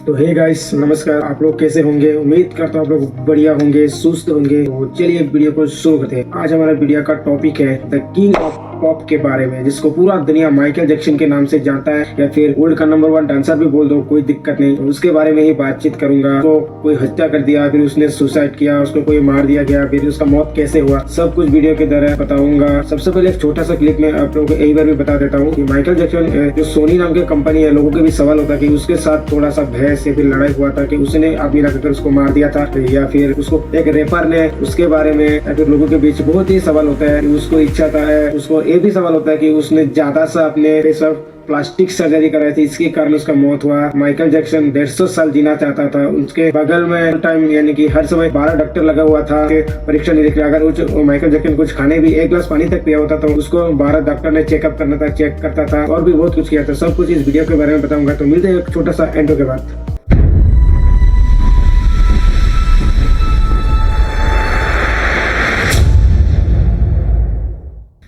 तो hey guys नमस्कार। आप लोग कैसे होंगे? उम्मीद करता हूँ आप लोग बढ़िया होंगे, सुस्त होंगे। तो चलिए वीडियो को शुरू करते हैं। आज हमारा वीडियो का टॉपिक है द किंग ऑफ पॉप के बारे में, जिसको पूरा दुनिया माइकल जैक्सन के नाम से जानता है, या फिर वर्ल्ड का नंबर 1 डांसर भी बोल दो, कोई दिक्कत नहीं। तो उसके बारे में ही बातचीत करूंगा। तो कोई हत्या कर दिया, फिर उसने सुसाइड किया, उसको कोई मार दिया गया, फिर उसका मौत कैसे हुआ, सब कुछ वीडियो के दौरान बताऊंगा। सबसे पहले एक छोटा सा क्लिप में आप लोगों को यही बार भी बता देता हूँ कि माइकल जैक्सन जो सोनी नाम की कंपनी है, लोगों के भी सवाल होता है कि उसके साथ थोड़ा सा बहस या फिर लड़ाई हुआ था कि उसने आदमी रखकर उसको मार दिया था, या फिर उसको एक रैपर ने, उसके बारे में या फिर लोगों के बीच बहुत ही सवाल होता है कि उसको इच्छा था है। उसको ये भी सवाल होता है कि उसने ज्यादा सा अपने प्लास्टिक सर्जरी कराई थी, इसके कारण उसका मौत हुआ। माइकल जैक्सन 150 साल जीना चाहता था। उसके बगल में टाइम यानी कि हर समय 12 डॉक्टर लगा हुआ था कि परीक्षा नहीं दिख रहा। अगर माइकल जैक्सन कुछ खाने भी 1 गिलास पानी तक पिया होता तो उसको 12 डॉक्टर ने चेकअप करना था, चेक करता था, और भी बहुत कुछ किया था। सब कुछ इस वीडियो के बारे में बताऊंगा। तो मिलते हैं एक छोटा सा एंट्रो के बाद।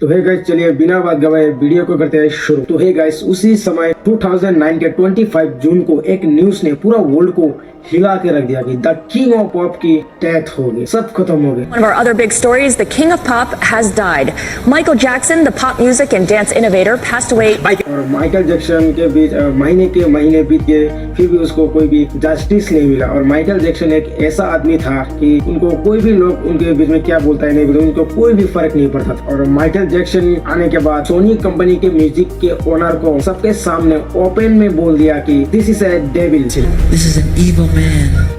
तो हे गाइस, चलिए बिना बात गवाए वीडियो को करते हैं शुरू। तो हे गाइस, उसी समय 2009 के 25 जून को एक न्यूज ने पूरा वर्ल्ड को हिला के रख दिया कि द किंग ऑफ पॉप की डेथ हो गई, सब खत्म हो गए। One of our other big stories, the king of pop has died. Michael Jackson, the pop music and dance innovator, passed away. और माइकल जैक्सन के बीच महीने बीत गए, फिर भी उसको कोई भी जस्टिस नहीं मिला। और माइकल जैक्सन एक ऐसा आदमी था कि उनको कोई भी लोग उनके बीच में क्या बोलता है नहीं बोलता, उनको कोई भी फर्क नहीं पड़ता था। और माइकल जैक्सन आने के बाद सोनी कंपनी के म्यूजिक के ओनर को सबके सामने ओपन में बोल दिया कि this is a devil, This is an evil man.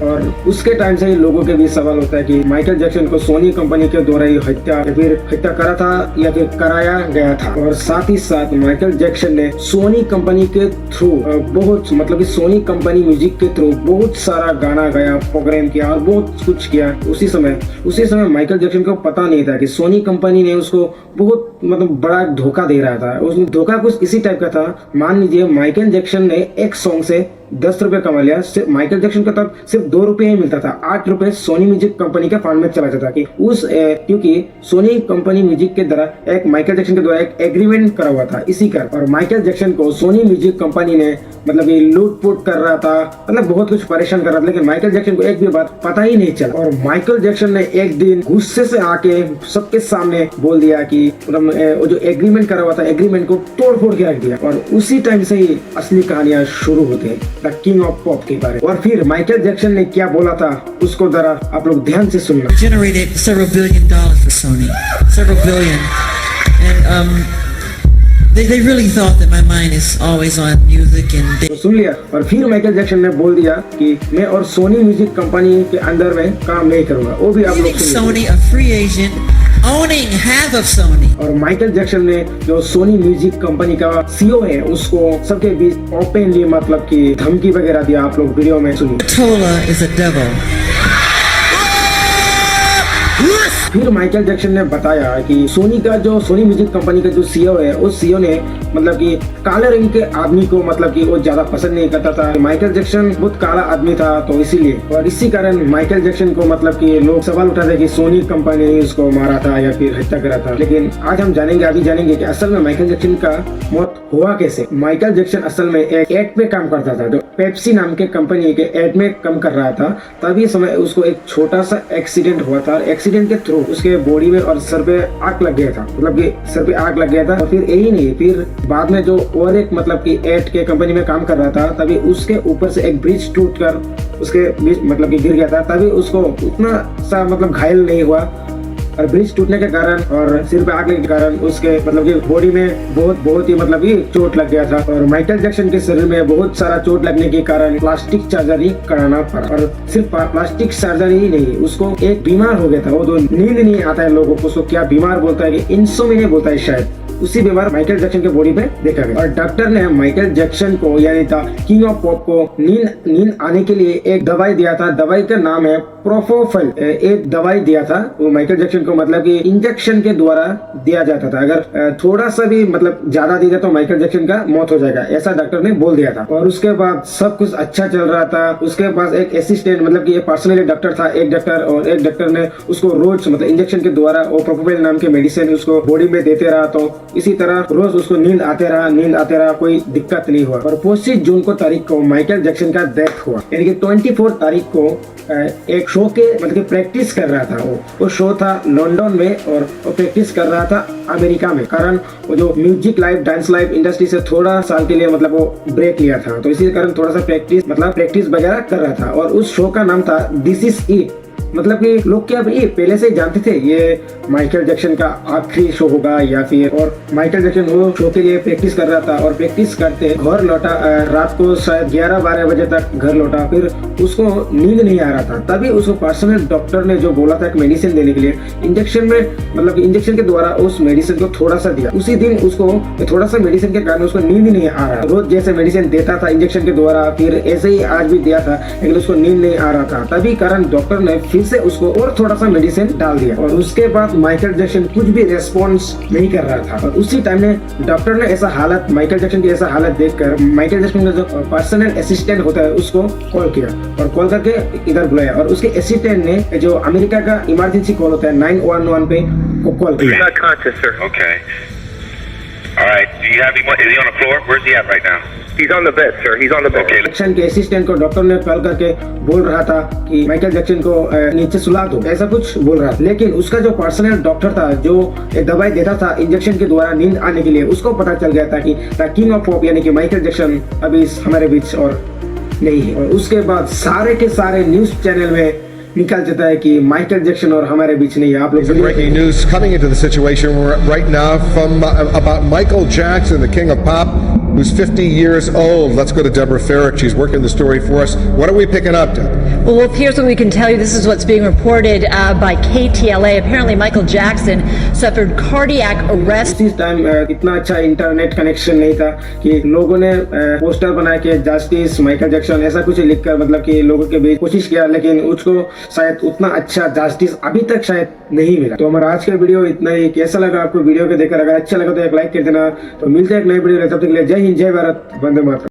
और उसके टाइम से ही लोगों के भी सवाल होता है कि माइकल जैक्सन को सोनी कंपनी के द्वारा ही हत्या करा था या फिर कराया गया था। और साथ ही साथ माइकल जैक्सन ने सोनी कंपनी के थ्रू बहुत कि सोनी कंपनी म्यूजिक के थ्रू बहुत सारा गाना गाया, प्रोग्राम किया और बहुत कुछ किया। उसी समय माइकल जैक्सन को पता नहीं था कि सोनी कंपनी ने उसको बहुत बड़ा धोखा दे रहा था। उसने धोखा कुछ इसी टाइप का था। मान लीजिए माइकल जैक्सन ने एक सॉन्ग से 10 रुपए कमा लिया। सिर्फ माइकल जैक्सन का तब सिर्फ 2 रुपए ही मिलता था। 8 रुपए सोनी म्यूजिक कंपनी के फंड में चला जाता कि क्योंकि सोनी कंपनी म्यूजिक के द्वारा एक माइकल जैक्सन के द्वारा एक एग्रीमेंट करा हुआ था इसी कर। और माइकल जैक्सन को सोनी म्यूजिक कंपनी ने ये लूट-पुट कर रहा था, बहुत कुछ परेशान कर रहा था। लेकिन माइकल जैक्सन को एक भी बात पता ही नहीं चला। और माइकल जैक्सन ने एक दिन गुस्से से आके सबके सामने बोल दिया कि वो जो एग्रीमेंट करा हुआ था, एग्रीमेंट को तोड़-फोड़ के रख दिया। और उसी टाइम से ही असली कहानियां शुरू होते हैं द किंग ऑफ पॉप के बारे में। और फिर माइकल जैक्सन ने क्या बोला था उसको जरा आप लोग ध्यान से सुनना। Generated several $billion for Sony, several billion, and they really thought that my mind is always on music and. तो सुन लिया। और फिर माइकल जैक्सन ने बोल दिया कि मैं और सोनी म्यूजिक कंपनी के अंदर में काम नहीं करूंगा। वो भी आप लोग Sony a free agent, owning half of Sony. और माइकल जैक्सन ने जो सोनी म्यूजिक कंपनी का सीईओ है उसको सबके बीच ओपनली कि धमकी वगैरह दिया। आप लोग वीडियो में सुनिए। Tola is a devil. फिर माइकल जैक्सन ने बताया कि सोनी म्यूजिक कंपनी का जो सीईओ है, उस सीईओ ने कि काले रंग के आदमी को कि वो ज्यादा पसंद नहीं करता था। माइकल जैक्सन बहुत काला आदमी था, तो इसीलिए और इसी कारण माइकल जैक्सन को कि लोग सवाल उठाते कि सोनी कंपनी ने उसको मारा था या फिर हत्या करा था। लेकिन आज हम अभी जानेंगे कि असल में माइकल जैक्सन का मौत हुआ कैसे। माइकल जैक्सन असल में एक एड में काम करता था, जो पेप्सी नाम के कंपनी के एड में काम कर रहा था। तभी समय उसको एक छोटा सा एक्सीडेंट हुआ था। एक्सीडेंट के थ्रू उसके बॉडी में और सर पे आग लग गया था, सर पे आग लग गया था। और फिर यही नहीं, फिर बाद में जो और एक कि एड के कंपनी में काम कर रहा था, तभी उसके ऊपर से एक ब्रिज टूटकर उसके बीच गिर गया था। तभी उसको उतना सा घायल नहीं हुआ। और ब्रिज टूटने के कारण और सिर पे आग लगने के कारण उसके बॉडी में बहुत ही चोट लग गया था। और माइकल जैक्सन के शरीर में बहुत सारा चोट लगने के कारण प्लास्टिक सर्जरी कराना पड़ा। और सिर्फ प्लास्टिक सर्जरी ही नहीं, उसको एक बीमार हो गया था। वो तो नींद नहीं आता है लोगों को, उसको क्या बीमार बोलता है कि इंसोम्निया बोलता है शायद। उसी बीमार माइकल जैक्सन के बॉडी पे देखा गया। और डॉक्टर ने माइकल जैक्सन को यानी था किंग ऑफ पॉप को नींद आने के लिए एक दवाई दिया था। दवाई का नाम है प्रोपोफल। एक दवाई दिया था वो माइकल जैक्सन को मतलब कि इंजेक्शन के द्वारा दिया जाता था। अगर थोड़ा सा भी मतलब ज्यादा दिया तो माइकल जैक्सन का मौत हो जाएगा, ऐसा डॉक्टर ने बोल दिया था। और उसके बाद सब कुछ अच्छा चल रहा था। उसके पास एक असिस्टेंट मतलब कि ये पर्सनली डॉक्टर था, एक डॉक्टर, और एक डॉक्टर ने उसको रोज मतलब इंजेक्शन के द्वारा वो प्रोपोविल नाम के मेडिसिन उसको बॉडी में देते रहा। तो इसी तरह रोज उसको नींद आते रहा, कोई दिक्कत नहीं हुआ। और 25 जून को तारीख को माइकल जैक्सन का डेथ हुआ, यानी कि 24 तारीख को एक शो के मतलब कि प्रैक्टिस कर रहा था। वो शो था लंदन में और वो प्रैक्टिस कर रहा था अमेरिका में, कारण वो जो music life dance life industry से थोड़ा साल के लिए मतलब वो ब्रेक लिया था, तो इसी कारण थोड़ा सा प्रैक्टिस वगैरह कर रहा था। और उस शो का नाम था दिस इज इट, मतलब कि लोग क्या ये पहले से जानते थे ये माइकल जैक्सन का आखिरी शो होगा या फिर। और माइकल जैक्सन वो शो के लिए प्रैक्टिस कर रहा था और प्रैक्टिस करते घर लौटा, रात को शायद 11-12 बजे तक घर लौटा। फिर उसको नींद नहीं आ रहा था, तभी उसको पर्सनल डॉक्टर ने जो बोला था मेडिसिन देने के लिए, इंजेक्शन में मतलब इंजेक्शन के द्वारा उस मेडिसिन को थोड़ा सा दिया। उसी दिन उसको थोड़ा सा मेडिसिन के कारण उसको नींद नहीं आ रहा। रोज जैसे मेडिसिन देता था इंजेक्शन के द्वारा, फिर ऐसे ही आज भी दिया था, लेकिन उसको नींद नहीं आ रहा था। तभी कारण डॉक्टर ने फिर से उसको और थोड़ा सा मेडिसिन डाल दिया। और उसके बाद माइकल जैक्सन कुछ भी रेस्पॉन्स नहीं कर रहा था। और उसी टाइम में डॉक्टर ने ऐसा हालत, माइकल जैक्सन की ऐसा हालत देखकर माइकल जैक्सन का जो पर्सनल असिस्टेंट होता है उसको कॉल किया और कॉल करके इधर बुलाया। और उसके असिस्टेंट ने जो अमेरिका का इमरजेंसी कॉल होता है 911 पे कॉल He's किया। not conscious, sir. Okay. All right. Do you have him? Is he on the floor? Where's he at right now? He's on the bed, sir. He's on the bed. Okay. Jackson के assistant को doctor ने call करके बोल रहा था कि Michael Jackson को नीचे सुला दो, ऐसा कुछ बोल रहा था। लेकिन उसका जो पर्सनल डॉक्टर था जो एक दवाई देता था इंजेक्शन के द्वारा नींद आने के लिए, उसको पता चल गया था कि द किंग ऑफ पॉप यानी कि माइकल जैक्सन अभी हमारे बीच और नहीं है। और उसके बाद सारे के सारे न्यूज चैनल में निकल जाता है कि माइकल जैक्सन और हमारे बीच नहीं है। आप लोग Breaking news coming into the situation right now from about Michael Jackson, the king of pop, who's 50 years old. Let's go to Deborah Farrick. She's working the story for us. What are we picking up, Deb? Well, Wolf, here's what we can tell you. This is what's being reported by KTLA. Apparently, Michael Jackson suffered cardiac arrest. इस time इतना अच्छा internet connection नहीं था कि लोगों ने poster बना के जस्टिस माइकल जैक्सन ऐसा कुछ लिखकर मतलब कि लोगों के बीच कोशिश किया, लेकिन उसको शायद उतना अच्छा जस्टिस अभी तक शायद नहीं मिला। तो हमारा आज का वीडियो इतना ही। कैसा लगा आपको वीडियो को देखकर? अगर अच्छा लगा तो एक लाइक कर देना। तो मिलते हैं एक नई वीडियो, तब तक के लिए जय हिंद, जय भारत, वंदे मातरम।